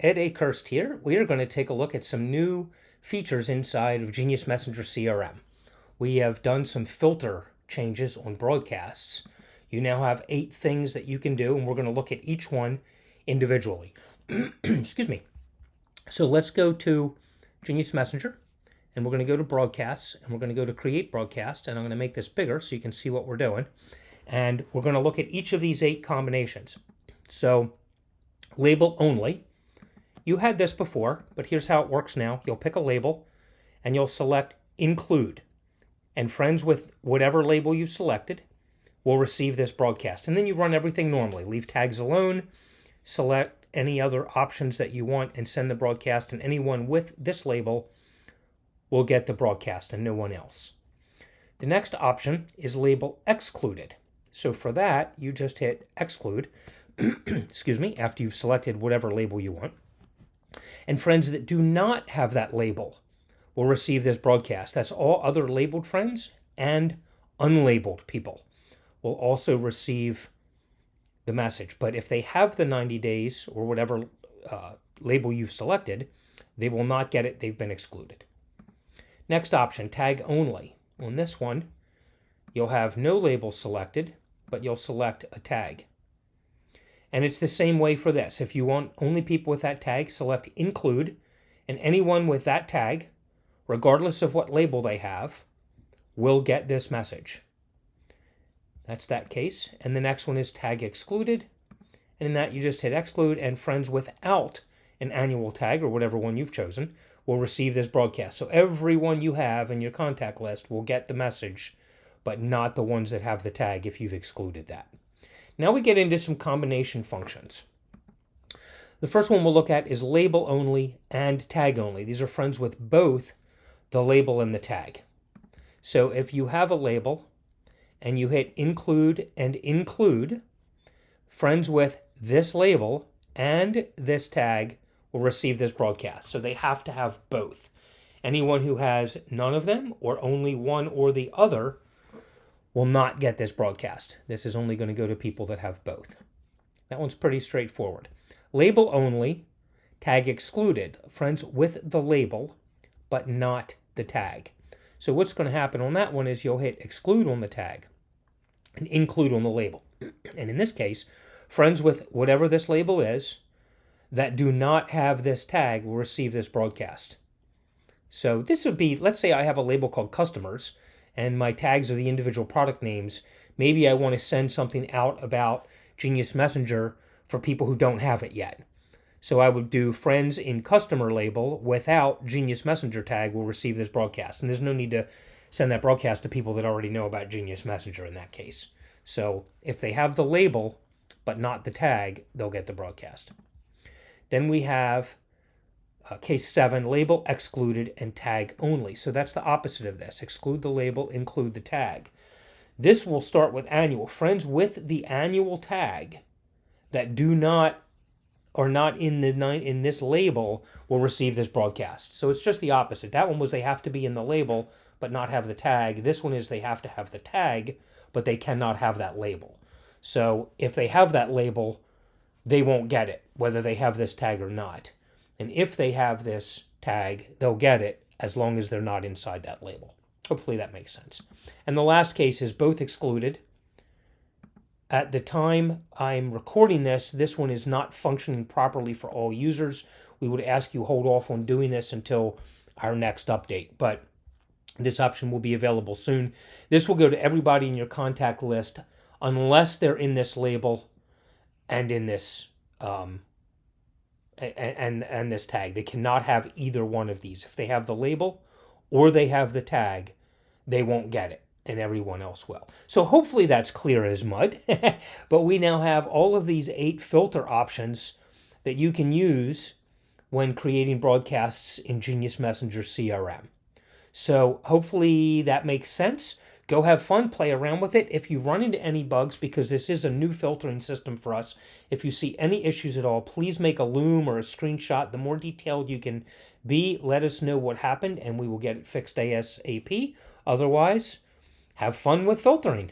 Ed Akehurst here. We are going to take a look at some new features inside of Genius Messenger CRM. We have done some filter changes on broadcasts. You now have 8 things that you can do, and we're going to look at each one individually. Excuse me. So let's go to Genius Messenger, and we're going to go to Broadcasts, and we're going to go to Create Broadcast, and I'm going to make this bigger so you can see what we're doing. And we're going to look at each of these 8 combinations. So label only. You had this before, but here's how it works now. You'll pick a label and you'll select include. And friends with whatever label you've selected will receive this broadcast. And then you run everything normally. Leave tags alone, select any other options that you want, and send the broadcast. And anyone with this label will get the broadcast and no one else. The next option is label excluded. So for that, you just hit exclude, excuse me, after you've selected whatever label you want. And friends that do not have that label will receive this broadcast. That's all other labeled friends and unlabeled people will also receive the message. But if they have the 90 days or whatever label you've selected, they will not get it. They've been excluded. Next option, tag only. On this one, you'll have no label selected, but you'll select a tag. And it's the same way for this. If you want only people with that tag, select include, and anyone with that tag, regardless of what label they have, will get this message. That's that case. And the next one is tag excluded. And in that, you just hit exclude, and friends without an annual tag, or whatever one you've chosen, will receive this broadcast. So everyone you have in your contact list will get the message, but not the ones that have the tag if you've excluded that. Now we get into some combination functions. The first one we'll look at is label only and tag only. These are friends with both the label and the tag. So if you have a label and you hit include and include, friends with this label and this tag will receive this broadcast. So they have to have both. Anyone who has none of them or only one or the other will not get this broadcast. This is only going to go to people that have both. That one's pretty straightforward. Label only, tag excluded, friends with the label, but not the tag. So what's going to happen on that one is you'll hit exclude on the tag and include on the label. And in this case, friends with whatever this label is that do not have this tag will receive this broadcast. So this would be, let's say I have a label called customers, and my tags are the individual product names. Maybe I want to send something out about Genius Messenger for people who don't have it yet. So I would do friends in customer label without Genius Messenger tag will receive this broadcast. And there's no need to send that broadcast to people that already know about Genius Messenger in that case. So if they have the label but not the tag, they'll get the broadcast. Then we have case 7, label excluded and tag only. So that's the opposite of this. Exclude the label, include the tag. This will start with annual. Friends with the annual tag that do not or not in this label will receive this broadcast. So it's just the opposite. That one was they have to be in the label but not have the tag. This one is they have to have the tag but they cannot have that label. So if they have that label, they won't get it, whether they have this tag or not. And if they have this tag, they'll get it as long as they're not inside that label. Hopefully that makes sense. And the last case is both excluded. At the time I'm recording this, this one is not functioning properly for all users. We would ask you hold off on doing this until our next update, but this option will be available soon. This will go to everybody in your contact list unless they're in this label and in this and this tag. They cannot have either one of these. If they have the label or they have the tag, they won't get it, and everyone else will. So hopefully that's clear as mud. But we now have all of these 8 filter options that you can use when creating broadcasts in Genius Messenger CRM. So hopefully that makes sense. Go have fun, play around with it. If you run into any bugs, because this is a new filtering system for us, if you see any issues at all, please make a loom or a screenshot. The more detailed you can be, let us know what happened, and we will get it fixed ASAP. Otherwise, have fun with filtering.